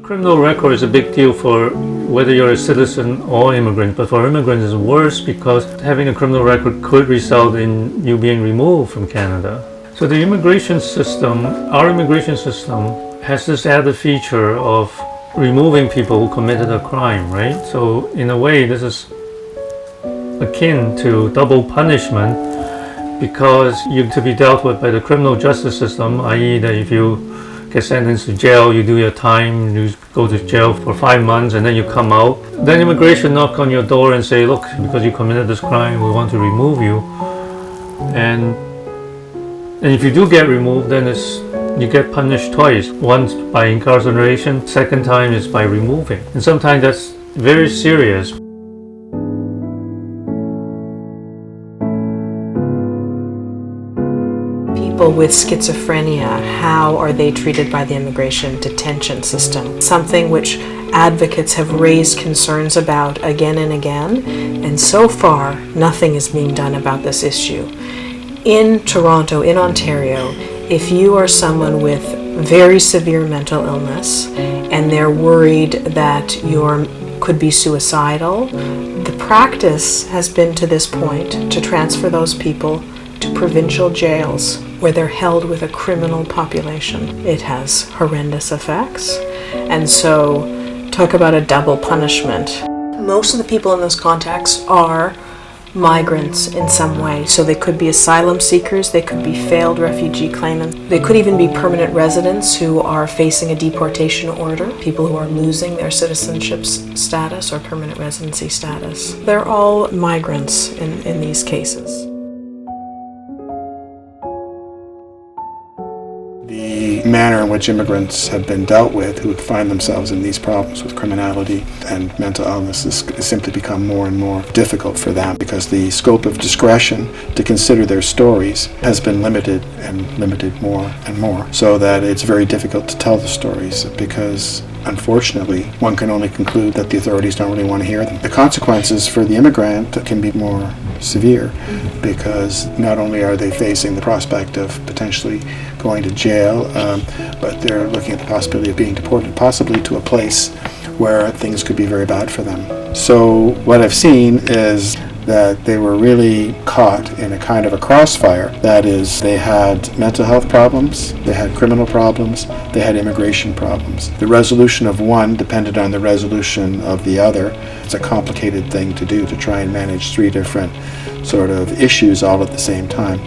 Criminal record is a big deal for whether you're a citizen or immigrant, but for immigrants it's worse because having a criminal record could result in you being removed from Canada. So the immigration system, our immigration system, has this added feature of removing people who committed a crime, right? So in a way this is akin to double punishment because you're to be dealt with by the criminal justice system, i.e. that if you get sentenced to jail, you do your time, you go to jail for 5 months and then you come out. Then immigration knock on your door and say, look, because you committed this crime, we want to remove you. And if you do get removed, then you get punished twice. Once by incarceration, second time is by removing. And sometimes that's very serious. People with schizophrenia, how are they treated by the immigration detention system? Something which advocates have raised concerns about again and again, and so far nothing is being done about this issue. In Toronto, in Ontario, if you are someone with very severe mental illness and they're worried that you could be suicidal, the practice has been to this point to transfer those people to provincial jails where they're held with a criminal population. It has horrendous effects, and so talk about a double punishment. Most of the people in this context are migrants in some way, so they could be asylum seekers, they could be failed refugee claimants, they could even be permanent residents who are facing a deportation order, people who are losing their citizenship status or permanent residency status. They're all migrants in these cases. The manner in which immigrants have been dealt with who find themselves in these problems with criminality and mental illness has simply become more and more difficult for them because the scope of discretion to consider their stories has been limited and limited more and more, so that it's very difficult to tell the stories because unfortunately one can only conclude that the authorities don't really want to hear them. The consequences for the immigrant can be more severe because not only are they facing the prospect of potentially going to jail, but they're looking at the possibility of being deported possibly to a place where things could be very bad for them. So what I've seen is that they were really caught in a kind of a crossfire. That is, they had mental health problems, they had criminal problems, they had immigration problems. The resolution of one depended on the resolution of the other. It's a complicated thing to do, to try and manage 3 different sort of issues all at the same time.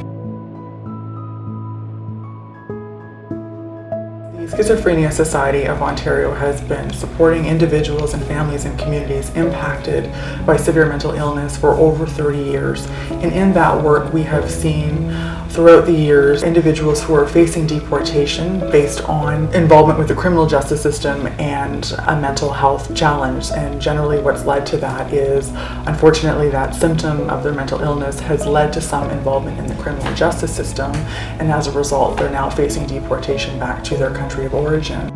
The Schizophrenia Society of Ontario has been supporting individuals and families and communities impacted by severe mental illness for over 30 years. And in that work, we have seen throughout the years individuals who are facing deportation based on involvement with the criminal justice system and a mental health challenge. And generally what's led to that is, unfortunately, that symptom of their mental illness has led to some involvement in the criminal justice system, and as a result they're now facing deportation back to their country of origin.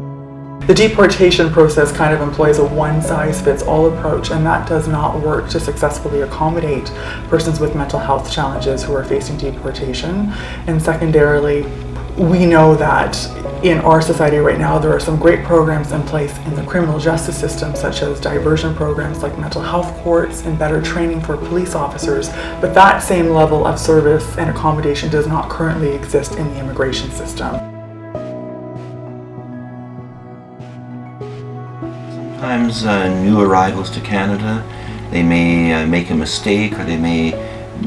The deportation process kind of employs a one-size-fits-all approach, and that does not work to successfully accommodate persons with mental health challenges who are facing deportation. And secondarily, we know that in our society right now there are some great programs in place in the criminal justice system, such as diversion programs like mental health courts and better training for police officers, but that same level of service and accommodation does not currently exist in the immigration system. Sometimes new arrivals to Canada, they may make a mistake or they may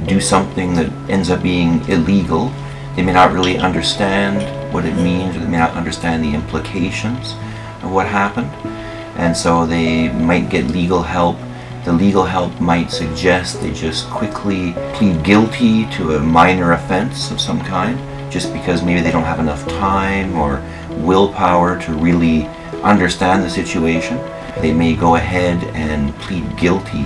do something that ends up being illegal. They may not really understand what it means, or they may not understand the implications of what happened, and so they might get legal help. The legal help might suggest they just quickly plead guilty to a minor offense of some kind, just because maybe they don't have enough time or willpower to really understand the situation. They may go ahead and plead guilty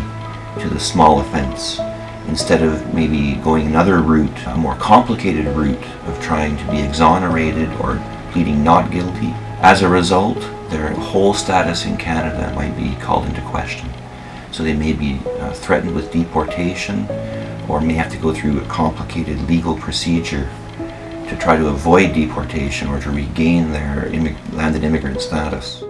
to the small offense instead of maybe going another route, a more complicated route of trying to be exonerated or pleading not guilty. As a result, their whole status in Canada might be called into question. So they may be threatened with deportation or may have to go through a complicated legal procedure to try to avoid deportation or to regain their landed immigrant status.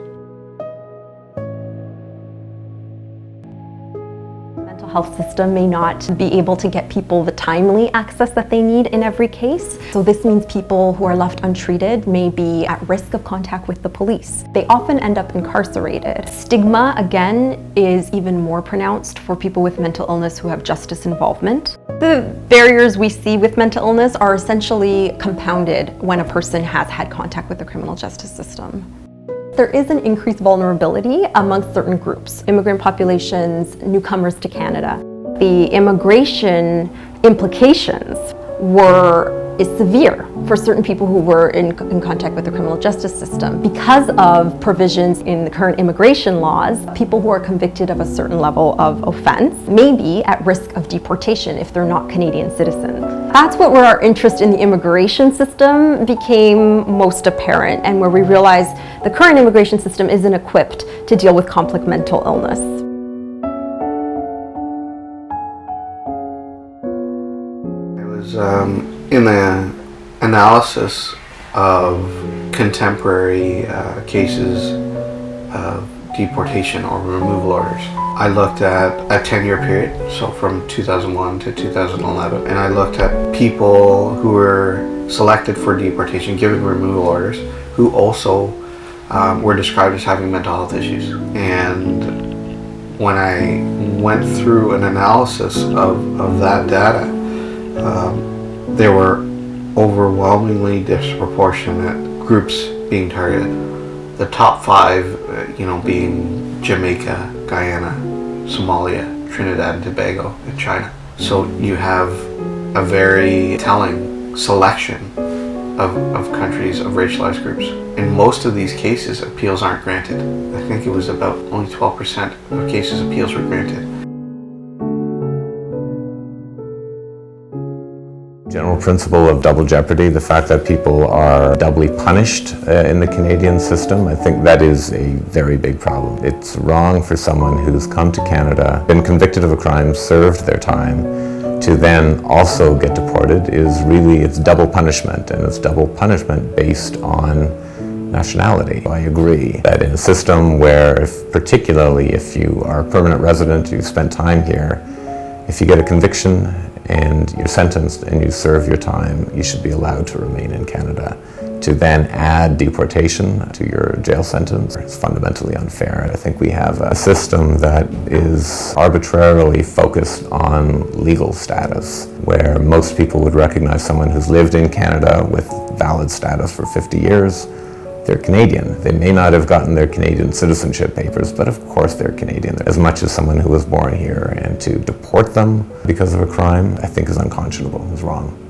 health system may not be able to get people the timely access that they need in every case. So this means people who are left untreated may be at risk of contact with the police. They often end up incarcerated. Stigma, again, is even more pronounced for people with mental illness who have justice involvement. The barriers we see with mental illness are essentially compounded when a person has had contact with the criminal justice system. There is an increased vulnerability amongst certain groups, immigrant populations, newcomers to Canada. The immigration implications is severe for certain people who were in contact with the criminal justice system. Because of provisions in the current immigration laws, people who are convicted of a certain level of offense may be at risk of deportation if they're not Canadian citizens. That's where our interest in the immigration system became most apparent, and where we realized the current immigration system isn't equipped to deal with complex mental illness. In the analysis of contemporary cases of deportation or removal orders, I looked at a 10-year period, so from 2001 to 2011, and I looked at people who were selected for deportation, given removal orders, who also were described as having mental health issues. And when I went through an analysis of that data, there were overwhelmingly disproportionate groups being targeted. The top 5, being Jamaica, Guyana, Somalia, Trinidad and Tobago, and China. So you have a very telling selection of countries, of racialized groups. In most of these cases, appeals aren't granted. I think it was about only 12% of cases appeals were granted. General principle of double jeopardy, the fact that people are doubly punished in the Canadian system, I think that is a very big problem. It's wrong for someone who's come to Canada, been convicted of a crime, served their time, to then also get deported. It's double punishment, and it's double punishment based on nationality. I agree that in a system where, particularly if you are a permanent resident, you've spent time here, if you get a conviction and you're sentenced and you serve your time, you should be allowed to remain in Canada. To then add deportation to your jail sentence is fundamentally unfair. I think we have a system that is arbitrarily focused on legal status, where most people would recognize someone who's lived in Canada with valid status for 50 years. They're Canadian. They may not have gotten their Canadian citizenship papers, but of course they're Canadian as much as someone who was born here. And to deport them because of a crime, I think is unconscionable, is wrong.